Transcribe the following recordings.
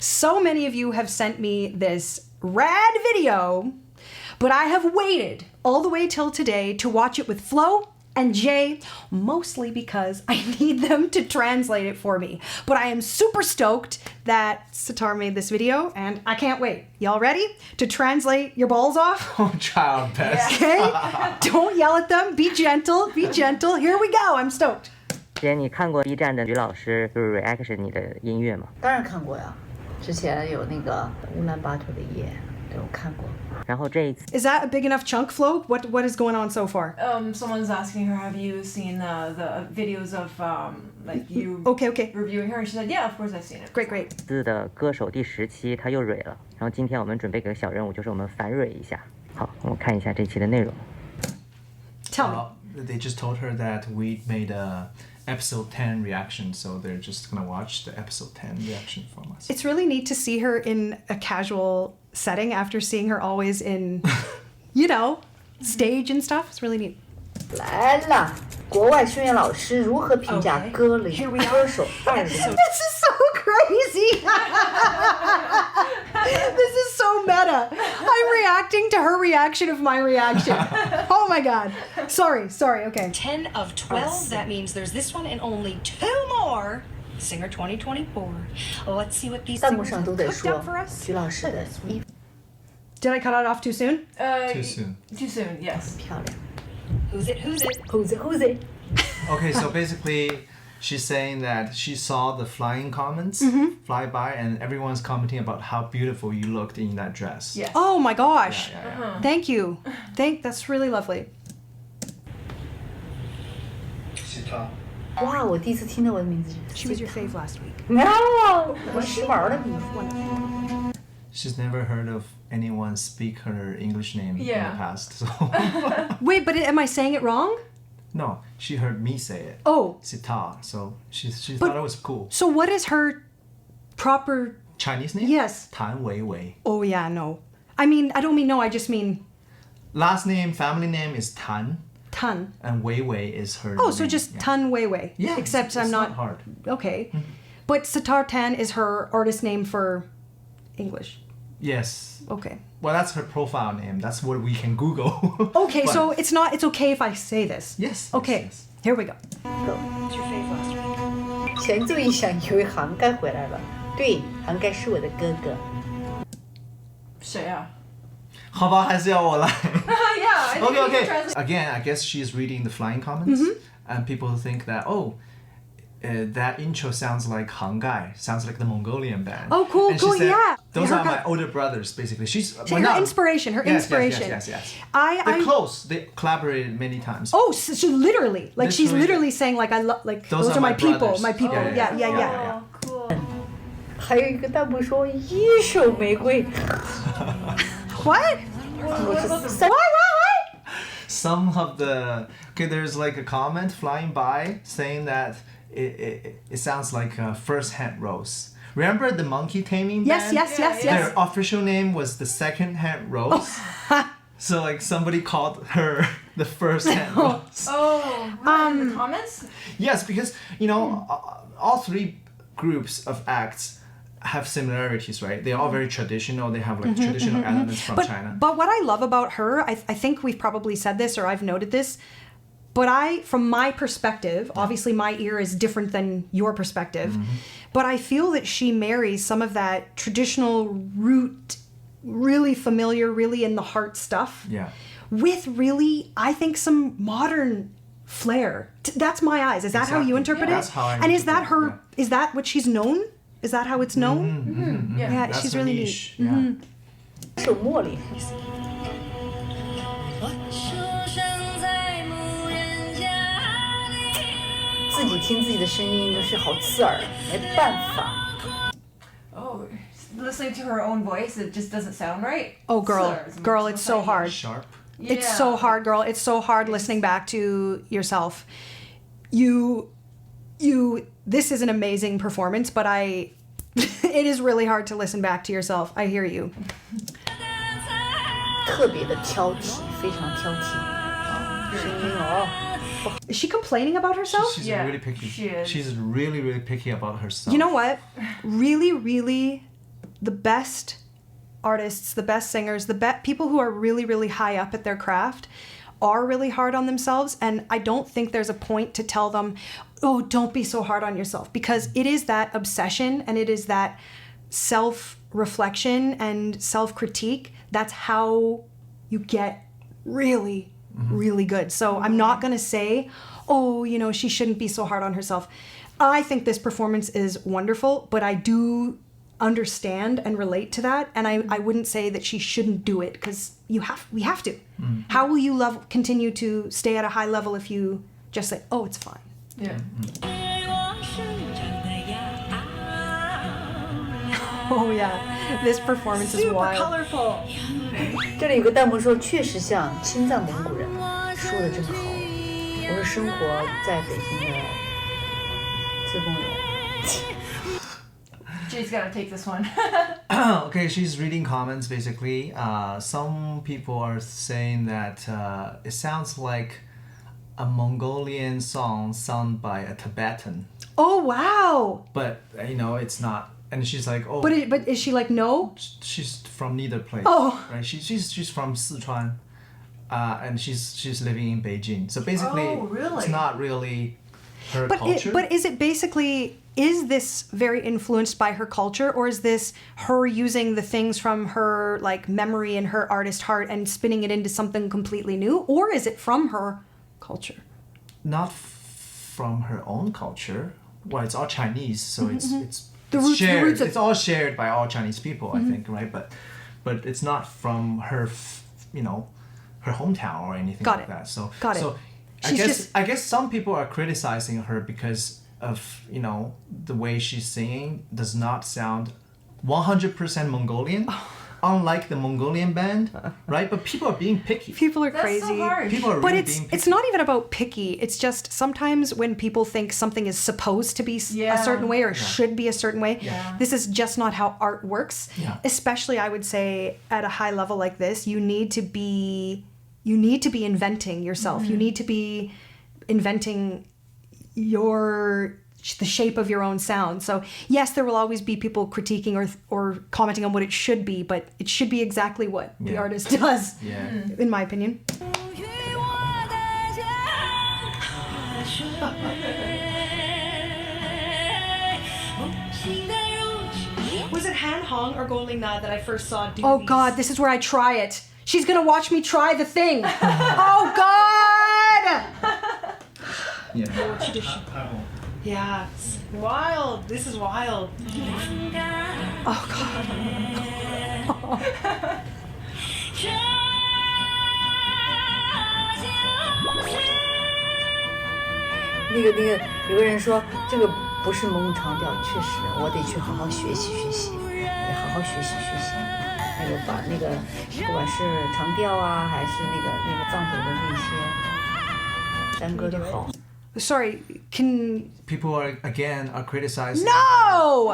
So many of you have sent me this rad video, but I have waited all the way till today to watch it with Flo and Jay, mostly because I need them to translate it for me. But I am super stoked that Sitar made this video, and I can't wait. Y'all ready to translate your balls off? Oh, child best. Okay? Don't yell at them. Be gentle. Be gentle. Here we go. I'm stoked. 姐，你看过 B 站的橘老师就是 reaction 你的音乐吗？当然看过呀，之前有那个乌兰巴托的夜，对我看过。然后这一次 Is that a big enough chunk, Flo? What is going on so far? Someone's asking her, have you seen the videos of like you Okay. reviewing her? And she said, yeah, of course I've seen it. Great. 次的歌手第10期他又蕊了，然后今天我们准备个小任务，就是我们反蕊一下。好，我们看一下这期的内容。 Tell me. They just told her that we made a episode 10 reaction, so they're just gonna watch the episode 10 reaction from us. It's really neat to see her in a casual setting after seeing her always in, stage and stuff. It's really neat. 来了，国外训练老师如何评价歌手2人？ This is so crazy. This is so meta. I'm reacting to her reaction of my reaction. Oh my god. Sorry. Okay. 10 of 12. That means there's this one and only 2 more. Singer 2024. Let's see what these 弹幕 singers 上 have 都在 cooked 说 up for us. 徐老师的衣服 Did I cut it off too soon? Too soon. Too soon, yes. 漂亮。 Who's it? Who's it? Okay, so basically, she's saying that she saw the flying comments fly by, and everyone's commenting about how beautiful you looked in that dress. Yes. Oh my gosh. Yeah. Thank you. That's really lovely. Sitar. 哇，我第一次听到我的名字。 She was your fave last week. No，我时髦的名字。 She's never heard of anyone speak her English name in Yeah. the past, so Wait, but am I saying it wrong? no, she heard me say it. Oh, Sitar, so she But- thought it was cool. so what is her proper... Chinese name? Yes. Tan Weiwei. Oh yeah, no. I don't mean no, I just mean Last name, family name is Tan, Tan. and Weiwei is her Oh, name. so just yeah. Tan Weiwei. Yeah, Except it's I'm not hard. Okay. But Sitar Tan is her artist name for English. Yes. Okay. Well, that's her profile name. That's what we can Google. Okay, But- so it's okay if I say this. Yes. Okay. Yes. Here we go. Who's your fave last week? 前奏一响，以为杭盖回来了。对，杭盖是我的哥哥。谁啊？好吧，还是要我来。 Yeah, I think Okay, we can okay. translate. Again, I guess she's reading the flying comments, and people think that that intro sounds like Hangai, sounds like the Mongolian band. Oh, cool, And she cool, said, yeah. Those Her are my co- older brothers, basically. She's Her inspiration. Yes. They're I close. They collaborated many times. Oh, so literally, like she's Literally. literally saying like I love like Those those are are my my people, brothers. my people. Oh, Yeah. yeah. Cool. 还有一个弹幕说一手玫瑰， What? 我是三 What? Some of there's like a comment flying by saying that it sounds like a first-hand rose. Remember the monkey taming Yes, band? yes. Their official name was the second-hand rose. So like somebody called her the first-hand rose. Oh, in the comments? Yes, because all three groups of acts have similarities, right? They're all very traditional. They have like traditional elements from China. But what I love about her, I think we've probably said this or I've noted this, but from my perspective, obviously my ear is different than your perspective, but I feel that she marries some of that traditional root, really familiar, really in the heart stuff. Yeah. With really, I think, some modern flair. That's my eyes. Is that how you Exactly. interpret Yeah, it? that's how I And is that interpret her? Is that what she's known? Is that how it's known? Yeah. Yeah, That's she's her really niche. neat. Yeah. 手茉莉。自己听自己的声音都是好刺耳，没办法。 Oh, listening to her own voice, it just doesn't sound right. Oh, girl, Slurs. girl, it's so hard. Sharp. It's so hard, girl. It's so hard listening back to yourself. This is an amazing performance, but it is really hard to listen back to yourself. I hear you. 特别的挑剔，非常挑剔。声音哦， Is she complaining about herself? She's Yeah, really picky. she is. She's really, really picky about herself. You know what? Really, really the best artists, the best singers, people who are really, really high up at their craft are really hard on themselves. And I don't think there's a point to tell them, oh, don't be so hard on yourself, because it is that obsession and it is that self-reflection and self-critique. That's how you get really, really good. So I'm not going to say, oh, you know, she shouldn't be so hard on herself. I think this performance is wonderful, but I do understand and relate to that, and I wouldn't say that she shouldn't do it, because we have to. How will you continue to stay at a high level if you just say, oh, it's fine? Yeah. Oh yeah, this performance is wild. Super colorful. 这里有个弹幕说，确实像青藏蒙古人，说的真好。我是生活在北京的自贡人。Jay's gotta take this one. Okay, she's reading comments basically. Some people are saying that it sounds like a Mongolian song sung by a Tibetan. Oh wow! But you know, it's not. And she's like, oh. But is she like, no? She's from neither place. Oh. Right. She's from Sichuan, and she's living in Beijing. So basically, Oh, really? it's not really her culture. But is it basically, is this very influenced by her culture, or is this her using the things from her like memory and her artist heart and spinning it into something completely new, or is it from her culture? Not from her own culture. Well, it's all Chinese, so it's The roots of- it's all shared by all Chinese people, I think, right? But it's not from her, her hometown or anything Got like it. that. So Got it. So I guess some people are criticizing her because of the way she's singing does not sound 100% Mongolian. Unlike the Mongolian band, right? But people are being picky. People are That's crazy. so hard. People are But really being picky. it's not even about picky. It's just sometimes when people think something is supposed to be a Yeah. certain way or should be a certain way, Yeah. this is just not how art works. Yeah. Especially, I would say, at a high level like this, you need to be inventing yourself. You need to be inventing the shape of your own sound. So yes, there will always be people critiquing or commenting on what it should be, but it should be exactly what the artist does, in my opinion. Was it Han Hong or Go Ling Na that I first saw do these? God, this is where I try it. She's gonna watch me try the thing. Oh God! Yeah, it's wild. This is wild. Oh God. 那个，有个人说这个不是蒙古长调，确实，我得去好好学习学习，得好好学习学习。还有把那个，不管是长调啊，还是那个藏族的那些山歌都好。 Sorry, can People are criticizing. no?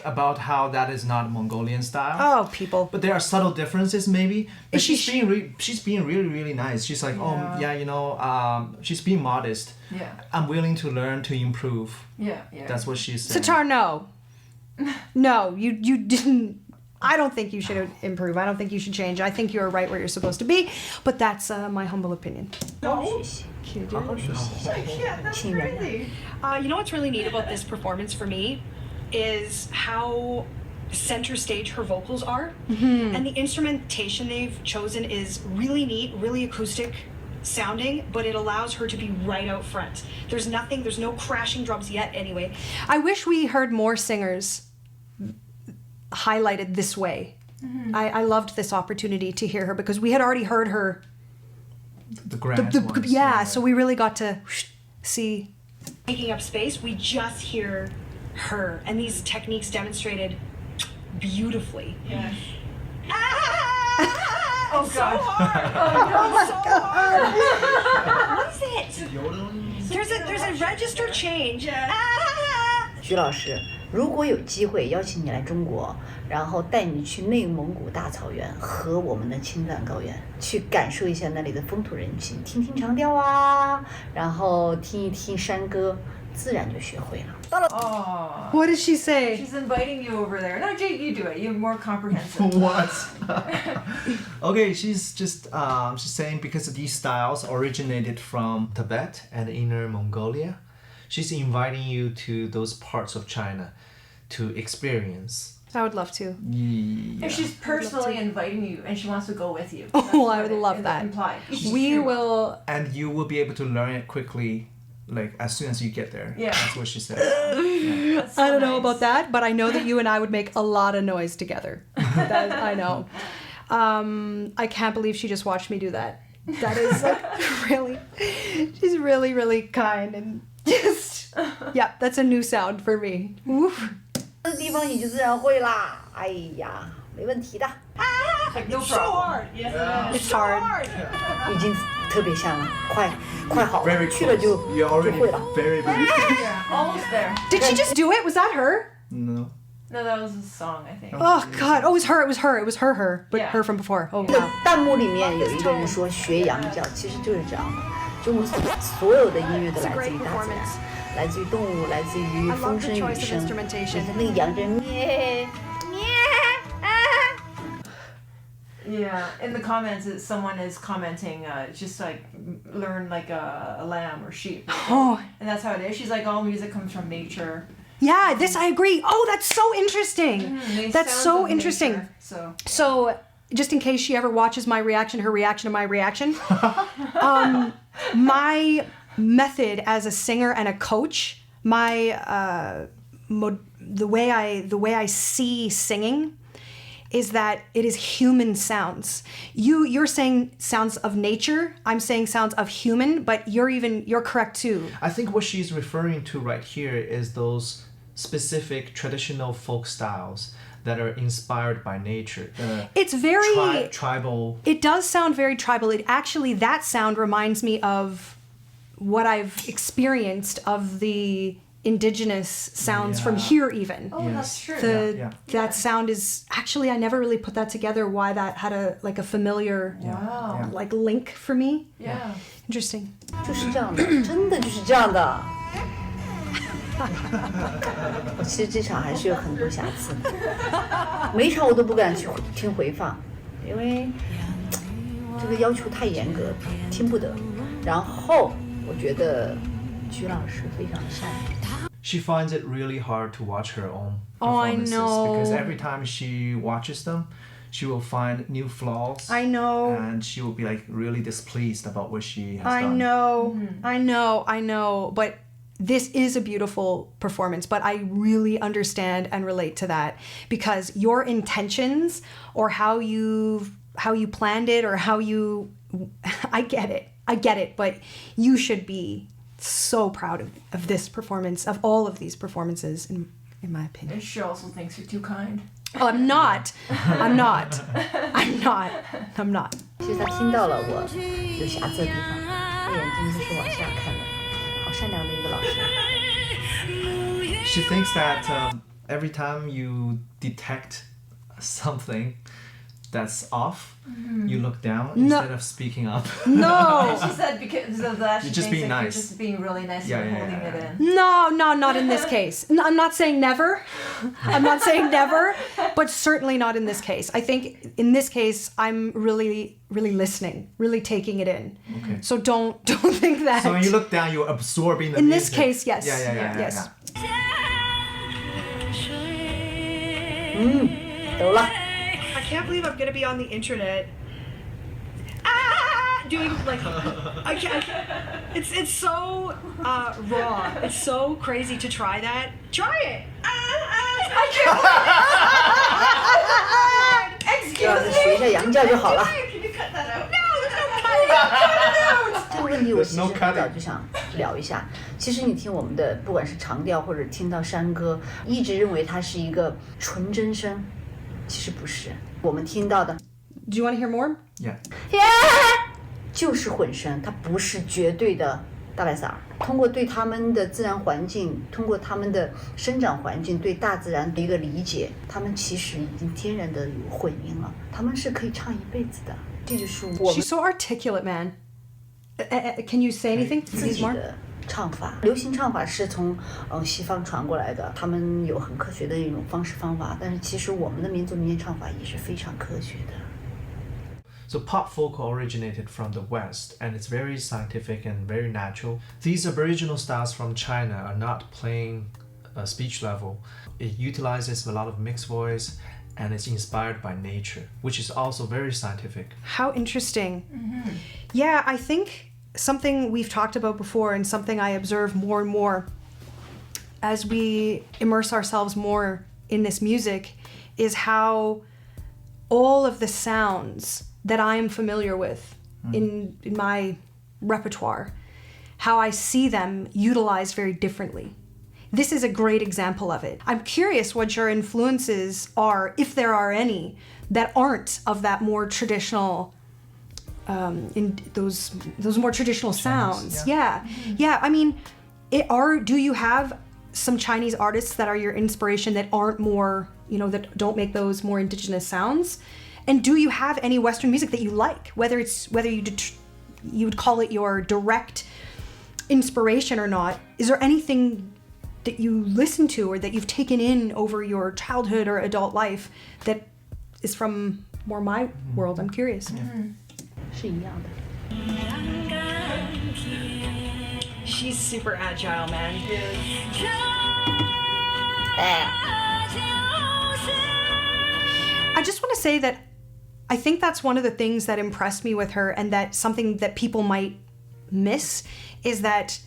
About how that is not Mongolian style. Oh, people. But there are subtle differences, maybe. But Is she- she's being really, really nice. She's like, she's being modest. Yeah. I'm willing to learn to improve. Yeah. That's what she's saying. Sitar, no. No, you didn't. I don't think you should improve. I don't think you should change. I think you're right where you're supposed to be. But that's my humble opinion. 好好学习，好好学习，请原谅。 You know what's really neat about this performance for me is how center stage her vocals are. And the instrumentation they've chosen is really neat, really acoustic sounding, but it allows her to be right out front. There's no crashing drums yet anyway. I wish we heard more singers highlighted this way. I loved this opportunity to hear her because we had already heard her. The grand ones. Yeah, so we really got to see. Taking up space, we just hear her, and these techniques demonstrated beautifully. Yeah. Oh God! So hard. What is it? There's a register change. 徐老师，如果有机会邀请你来中国，然后带你去内蒙古大草原和我们的青藏高原，去感受一下那里的风土人情，听听长调啊，然后听一听山歌，自然就学会了。Oh. What did she say? She's inviting you over there. No, Jake, you do it. You're more comprehensive. What? Okay, she's just she's saying because these styles originated from Tibet and Inner Mongolia, she's inviting you to those parts of China to experience. I would love to. Yeah. And she's personally inviting you, and she wants to go with you. Oh, I would love that. Implied. We will. And you will be able to learn it quickly, like as soon as you get there. Yeah. That's what she said. That's so I don't know nice. about that, but I know that you and I would make a lot of noise together. That, I know. I can't believe she just watched me do that. That is like really, she's really, really kind and just, yeah, that's a new sound for me. Oof. 这地方你就自然会啦。哎呀，没问题的， Like, no problem. Yes, It's hard. 已经特别像了，快好了， Very 去了 close. 就 You're already 会了。 very. Yeah, almost there. Did she just do it? Was that her? No. No, that was a song, I think. Oh God! Oh, it was her. It was her. It was her. But Yeah. her from before. Oh 这个 wow. 弹幕里面有一个人说学羊叫，其实就是这样的。中国所有的音乐都来自于大自然，来自于动物，来自于风声雨声。你看那个羊在咩咩啊。 Yeah, in the comments, someone is commenting, just like learn like a lamb or sheep. Oh. And that's how it is. She's like, all music comes from nature. Yeah, this I agree. Oh, that's so interesting. These That's sounds so of interesting. nature, so So, just in case she ever watches my reaction, her reaction to my reaction, my method as a singer and a coach, my the way I see singing is that it is human sounds. You're saying sounds of nature. I'm saying sounds of human, but you're correct too. I think what she's referring to right here is those specific traditional folk styles that are inspired by nature. It's very tribal. It does sound very tribal. It actually, that sound reminds me of what I've experienced of the indigenous sounds from Yeah. here even. oh, that's true. That sound is actually, I never really put that together, why that had a familiar Wow. like link for me. Yeah. Interesting. 就是这样的，真的就是这样的。我其实这场还是有很多瑕疵的，每一场我都不敢去听回放，因为这个要求太严格，听不得。然后我觉得徐老师非常善良。 She finds it really hard to watch her own Oh, I performances know. because every time she watches them, she will find new flaws. I know. And she will be like really displeased about what she has I done. know, I know, but this is a beautiful performance, but I really understand and relate to that because your intentions or how you planned it or how you, I get it, but you should be so proud of this performance, of all of these performances, in my opinion. And she also thinks you're too kind. Oh, I'm not. 其实他听到了我有瑕疵的地方，他眼睛就是往下看的，好善良的一个老师。 She thinks that every time you detect something that's off, you look down instead of speaking up. No. She said because of that, she You're just thinks being that nice. you're just being really nice Yeah, and yeah, holding yeah, it yeah. in. No, not in this case. I'm not saying never. I'm not saying never, but certainly not in this case. I think in this case, I'm really, really listening, really taking it in. Okay. So don't think that. So when you look down, you're absorbing the In music. this case, yes. Yeah. Yes. 懂了。 I can't believe I'm gonna be on the internet. Doing like I can't. It's so raw. It's so crazy to try that. Try it. I can't. 就让他学一下羊叫就好了。 Can you cut that out? No, there's no cutting. Cut it out. 这个问题我其实 There's no 很早就想聊一下。其实你听我们的，不管是长调或者听到山歌，一直认为它是一个纯真声，其实不是。我们听到的 Do you want to hear more? Yeah. 就是混声，它不是绝对的大白嗓。通过对他们的自然环境，通过他们的生长环境，对大自然的一个理解，他们其实已经天然的有混音了，他们是可以唱一辈子的。这就是我们 She's so articulate, man. Can you say anything? 自 Please 己 more. 的唱法。流行唱法是从西方传过来的，他们有很科学的一种方式方法，但是其实我们的民族民间唱法也是非常科学的。So pop folk originated from the West, and it's very scientific and very natural. These Aboriginal styles from China are not playing a speech level. It utilizes a lot of mixed voice, and it's inspired by nature, which is also very scientific. How interesting. Yeah, I think something we've talked about before and something I observe more and more as we immerse ourselves more in this music is how all of the sounds that I am familiar with in my repertoire, how I see them utilized very differently. This is a great example of it. I'm curious what your influences are, if there are any, that aren't of that more traditional, in those more traditional sounds. Yeah. I mean, do you have some Chinese artists that are your inspiration that aren't more, that don't make those more indigenous sounds? And do you have any Western music that you like, whether you would call it your direct inspiration or not? Is there anything that you listen to or that you've taken in over your childhood or adult life that is from more my world? I'm curious. 是一样的。 She's super agile, man. I just want to say that I think that's one of the things that impressed me with her, and that something that people might miss is that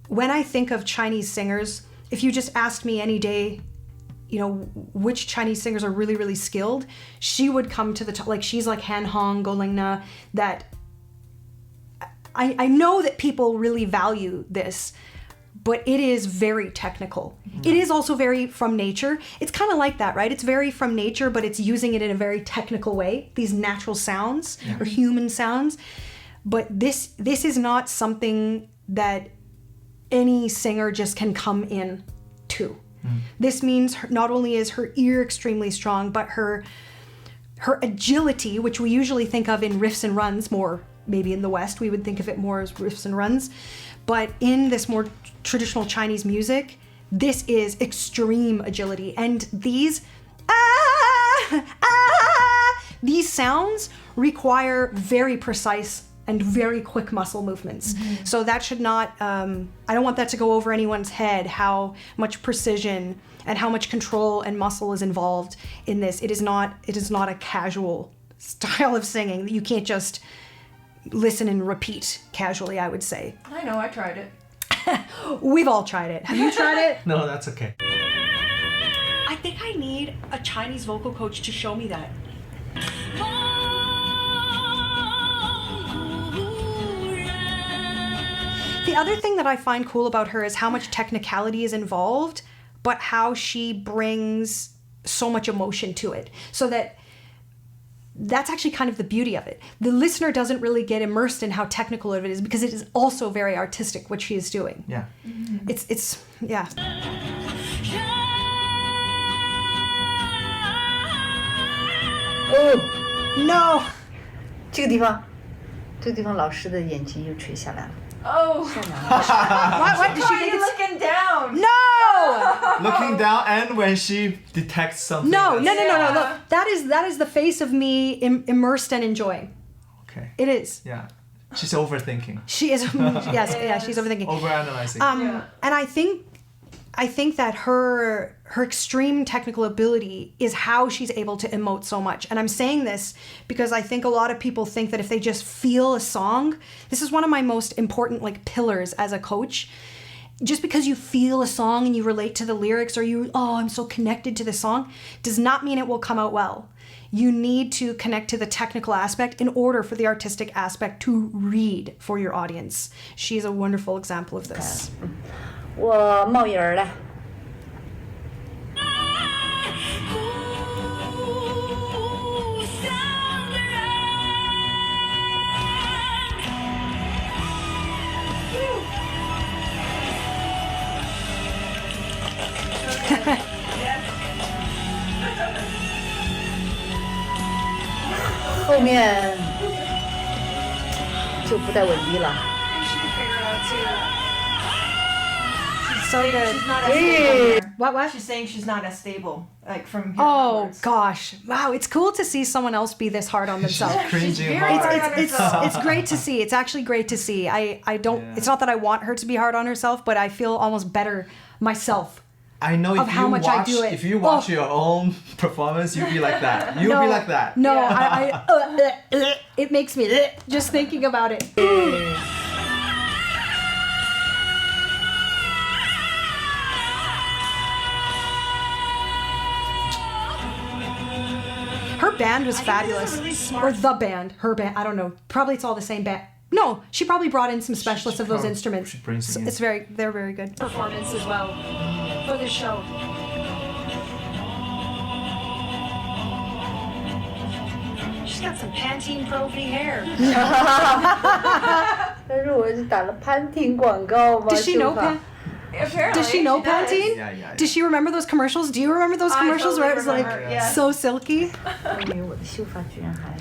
when I think of Chinese singers, if you just asked me any day, which Chinese singers are really, really skilled, she would come to the top. Like, she's like Han Hong, Go Ling Na, that I know that people really value this, but it is very technical. It is also very from nature. It's kind of like that, right? It's very from nature, but it's using it in a very technical way, these natural sounds or human sounds. But this is not something that any singer just can come in to. This means not only is her ear extremely strong, but her agility, which we usually think of in riffs and runs more, maybe in the West, we would think of it more as riffs and runs. But in this more traditional Chinese music, this is extreme agility. And these sounds require very precise and very quick muscle movements. So that should not, I don't want that to go over anyone's head, how much precision and how much control and muscle is involved in this. It is not a casual style of singing. You can't just listen and repeat casually, I would say. I know, I tried it. We've all tried it. Have you tried it? No, that's okay. I think I need a Chinese vocal coach to show me that. The other thing that I find cool about her is how much technicality is involved, but how she brings so much emotion to it. So that's actually kind of the beauty of it. The listener doesn't really get immersed in how technical it is because it is also very artistic what she is doing. Yeah. It's yeah. No. 这个地方老师的眼睛又垂下来了。 Oh, What did why she are think you it's... looking down? No! Looking down, and when she detects something. No. Yeah. Look, that is the face of me immersed and enjoying. Okay. It is. Yeah. She's overthinking. She is. Yes, she's overthinking. Overanalyzing. And I think that her extreme technical ability is how she's able to emote so much. And I'm saying this because I think a lot of people think that if they just feel a song, this is one of my most important pillars as a coach. Just because you feel a song and you relate to the lyrics or I'm so connected to the song, does not mean it will come out well. You need to connect to the technical aspect in order for the artistic aspect to read for your audience. She is a wonderful example of this. 我冒眼儿了。后面就不带稳定了。So good. She's not as stable. What? She's saying she's not as stable, like from here Oh onwards. gosh. Wow, it's cool to see someone else be this hard on themselves. Cringing very hard. hard on herself. It's great to see. It's actually great to see. I don't Yeah. it's not that I want her to be hard on herself, but I feel almost better myself. I know Of how much I do it. If you watch Oh. your own performance, you'll be like that. You'll No, be like that. No, it makes me just thinking about it. Her band was fabulous. Or the band. Her band. I don't know. Probably it's all the same band. No, she probably brought in some specialists of those probably- instruments. she brings it in. They're very good. Performance as well for the show. She's got some Pantene Pro V hair. 但是我是打了潘婷广告吗？ Does she know 秀发 Apparently, Does she know does. Pantene? Yeah. Does she remember those commercials? Do you remember those I commercials where it was totally like remember, yeah. so silky? 我以为我的秀发居然还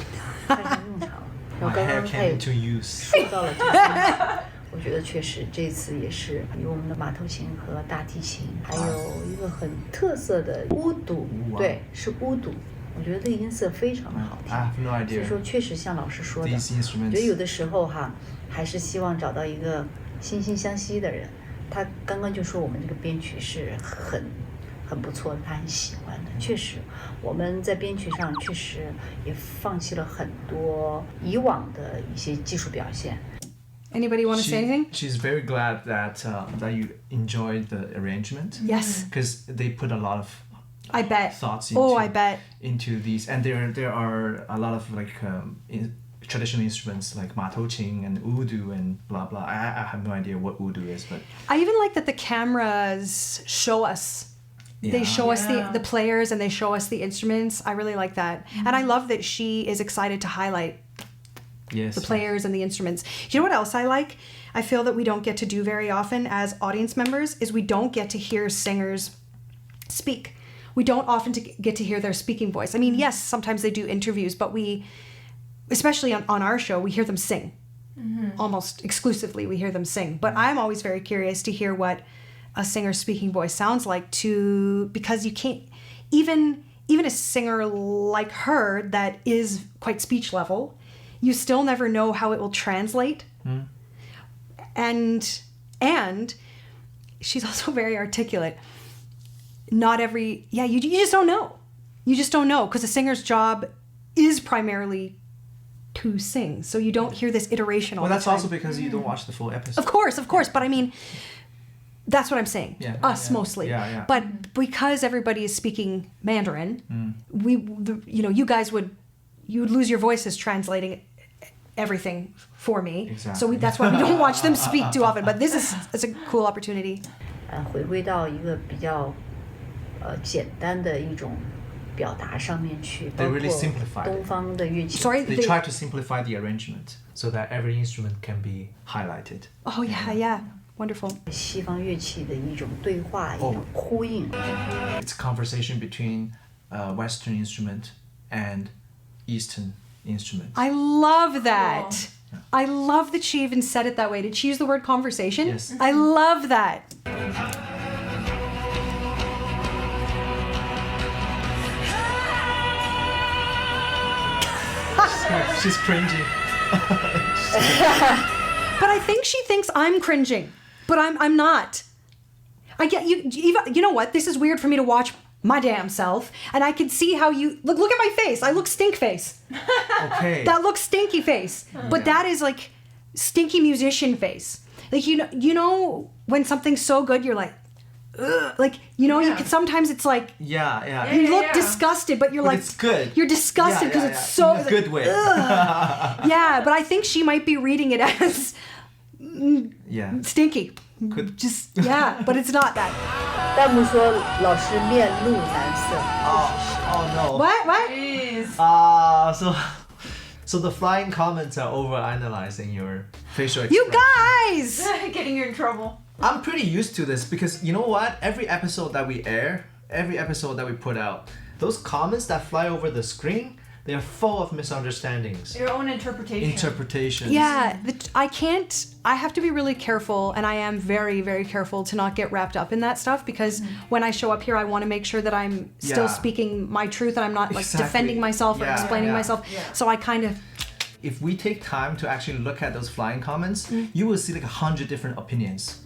派上用场了。然 My 后刚 hair 刚他 came 也 into use. 说到了这些，我觉得确实这次也是有我们的马头琴和大提琴，还有一个很特色的乌杜，对，是乌杜。我觉得这个音色非常的好听。 I have no 所以 idea. 说，确实像老师说的， These 我觉得有 instruments. 的时候哈，还是希望找到一个惺惺相惜的人。他刚刚就说我们这个编曲是很不错的，他很喜欢的。确实，我们在编曲上确实也放弃了很多以往的一些技术表现。 Anybody want to say anything? She's very glad that that you enjoyed the arrangement. Yes, Because they put a lot of I bet. thoughts into, Oh, I bet. into these, and there are a lot of like traditional instruments like matouqing and udu and blah blah. I have no idea what udu is, but I even like that the cameras show us. They Yeah. show us Yeah. the players and they show us the instruments. I really like that. And I love that she is excited to highlight yes, the players and the instruments. You know what else I like? I feel that we don't get to do very often as audience members is we don't get to hear singers speak. We don't often get to hear their speaking voice. I mean, yes, sometimes they do interviews, but we, especially on our show, we hear them sing. Almost exclusively, we hear them sing. But I'm always very curious to hear what a singer's speaking voice sounds like because you can't, even a singer like her that is quite speech level, you still never know how it will translate. And she's also very articulate. Not every, you just don't know. You just don't know because a singer's job is primarily to sing. So you don't hear this iteration all Well, the that's time. also because you don't watch the full episode. Of course. But I mean, that's what I'm saying. Yeah, Us yeah. mostly. Yeah. But because everybody is speaking Mandarin, you guys would lose your voices translating everything for me. Exactly. So that's why we don't watch them speak too often. But it's a cool opportunity. 回归到一个比较简单的一种表达上面去， They 包 really 括 simplified it. 东方的乐器。 Sorry. They try to simplify the arrangement so that every instrument can be highlighted. Oh yeah. Wonderful. 西方乐器的一种对话，一哦种呼应。 It's a conversation between Western instrument and Eastern instrument. I love that. I love that she even said it that way. Did she use the word conversation? Yes. I love that. She's cringing. But I think she thinks I'm cringing, but I'm not. I get you. Eva, you know what? This is weird for me to watch my damn self, and I can see how you look. Look at my face. I look stink face. Okay. That looks stinky face, but that is like stinky musician face. Like you know when something's so good, you're like, ugh. Like you Yeah. can sometimes it's like yeah. you look yeah. disgusted, but you're But like it's good. You're disgusted because it's so in a good way. yeah. But I think she might be reading it as Yeah. stinky. Could Just but it's not that. 弹幕说老师面露难色， Oh no. What? Jeez. So the flying comments are over analyzing your facial expression. You guys! Getting you in trouble. I'm pretty used to this because you know what? Every episode that we air, every episode that we put out, those comments that fly over the screen, they are full of misunderstandings. Your own interpretation. Interpretations. Yeah, I have to be really careful, and I am very, very careful to not get wrapped up in that stuff, because when I show up here, I want to make sure that I'm still speaking my truth and I'm not like defending myself or explaining myself. Yeah. So I kind of... If we take time to actually look at those flying comments, you will see like 100 different opinions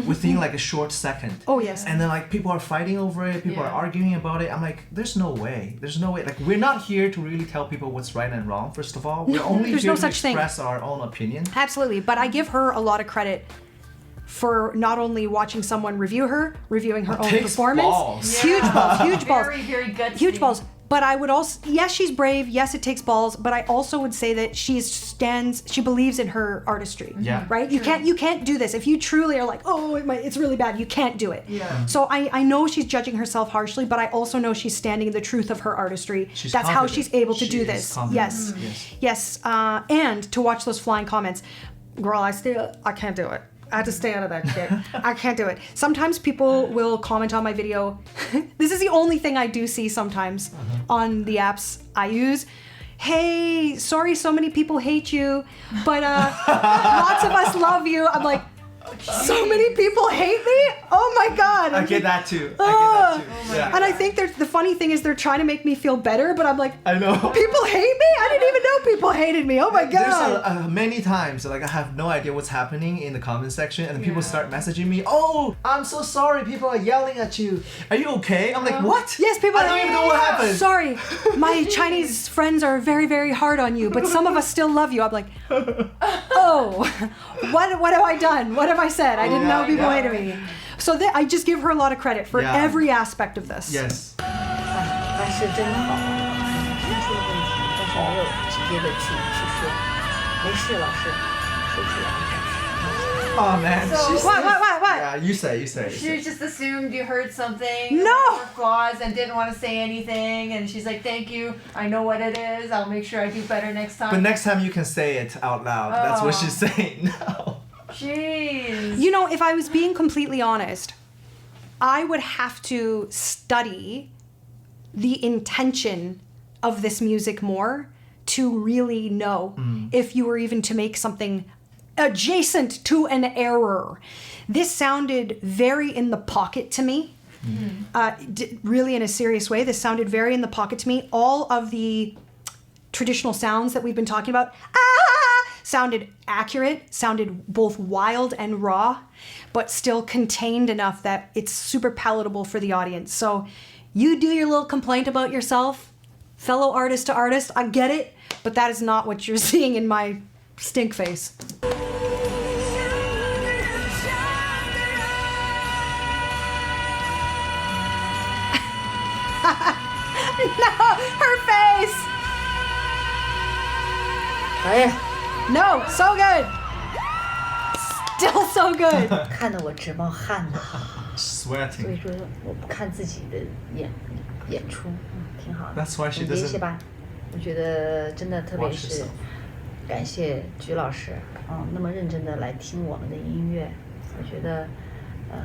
within like a short second. Oh, yes. And then like people are fighting over it, people are arguing about it. I'm like, there's no way. Like we're not here to really tell people what's right and wrong, first of all. We're only there's here no to such thing. express our own opinion. Absolutely, but I give her a lot of credit for not only watching someone reviewing her own takes performance. balls. Huge balls, huge balls. Very, very gutsy. Huge balls. But I would also, yes, she's brave, yes, it takes balls, but I also would say that she believes in her artistry. Yeah. Right? You can't do this. If you truly are like, oh, it's really bad, you can't do it. Yeah. So I know she's judging herself harshly, but I also know she's standing in the truth of her artistry. She's That's how confident. she's able to She do is this. confident. Yes. And to watch those flying comments, girl, I can't do it. I have to stay out of that shit. I can't do it. Sometimes people will comment on my video. This is the only thing I do see sometimes on the apps I use. Hey, sorry so many people hate you, but lots of us love you. I'm like, so many people hate me? Oh my God. I get that too. And I think the funny thing is they're trying to make me feel better, but I'm like, I know. people hate me? I didn't even know people hated me. Oh my God. There's many times like I have no idea what's happening in the comment section, and then people start messaging me. Oh, I'm so sorry. People are yelling at you. Are you okay? I'm like, what? Yes, people I are don't like, even know what happened. Sorry, my Chinese friends are very, very hard on you, but some of us still love you. I'm like, oh, what have I done? What have I said? I didn't know people hated me. So I just give her a lot of credit for every aspect of this. Yes. 他是真好，提出了问题，但是没有直接的去说，没事，老师，说出来。 Oh man. So- She's What? Yeah, you say. She just assumed you heard something. No! Her flaws and didn't want to say anything, and she's like, "Thank you. I know what it is. I'll make sure I do better next time." But next time you can say it out loud. That's what she's saying now. Jeez. You know, if I was being completely honest, I would have to study the intention of this music more to really know if you were even to make something adjacent to an error. This sounded very in the pocket to me. Really in a serious way. This sounded very in the pocket to me. All of the traditional sounds that we've been talking about sounded accurate, sounded both wild and raw, but still contained enough that it's super palatable for the audience. So you do your little complaint about yourself, fellow artist to artist, I get it, but that is not what you're seeing in my stink face. No, her face! 哎呀， No, so good! Still so good! 看得我直冒汗呐。所以 Sweating. 说我不看自己的演出，挺好的。 That's why she 总结一 doesn't 些吧，我觉得真的特别 watch 是 herself. 感谢橘老师，那么认真的来听我们的音乐，我觉得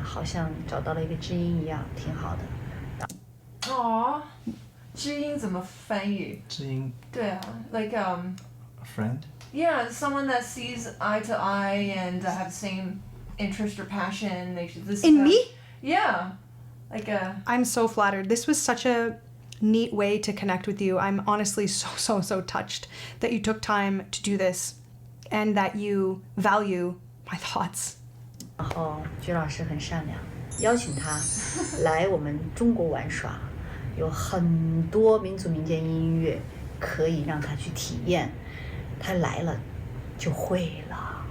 好像找到了一个知音一样，挺好的。 Aw. 知音怎么翻译？对啊 like a friend? yeah, someone that sees eye to eye and have the same interest or passion. In me? Yeah, like I'm so flattered. This was such a neat way to connect with you. I'm honestly so touched that you took time to do this and that you value my thoughts. 然后橘老师很善良，邀请他来我们中国玩耍，有很多民族民间音乐可以让他去体验，他来了就会了。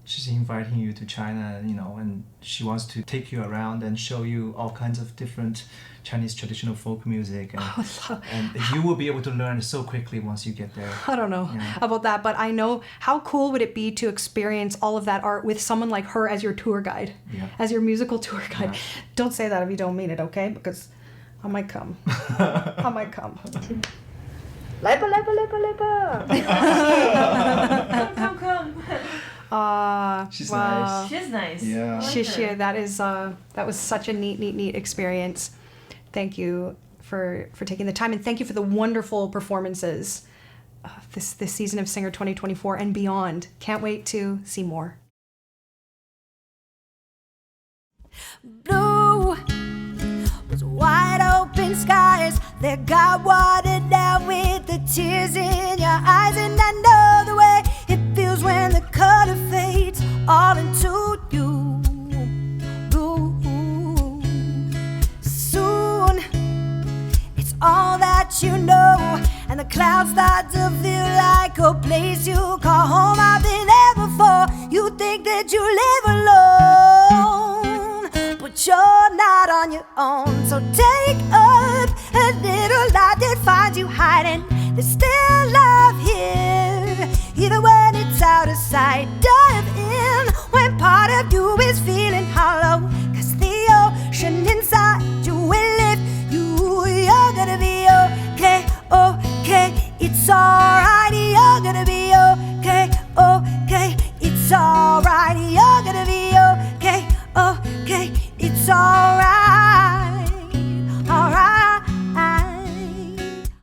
She's inviting you to China, and she wants to take you around and show you all kinds of different Chinese traditional folk music. And you will be able to learn so quickly once you get there. I don't know about that, but I know how cool would it be to experience all of that art with someone like her as your tour guide, as your musical tour guide. Don't say that if you don't mean it, okay? Because I might come. I might come. 来吧，来吧，来吧，来吧！ come. She's wow. nice. She's nice. Yeah. I like her. Shishir, that was such a neat experience. Thank you for taking the time, and thank you for the wonderful performances this season of Singer 2024 and beyond. Can't wait to see more. Blue was wide open skies that got watered down with the tears in your eyes, and I know the way it feels when the color fades all into you. Blue. Soon it's all that you know, and the clouds start to feel like a place you call home. I've been there before. You think that you live alone, but you're not on your own. So take up a little light that finds you hiding. There's still love here, even when it's out of sight. Dive in when part of you is feeling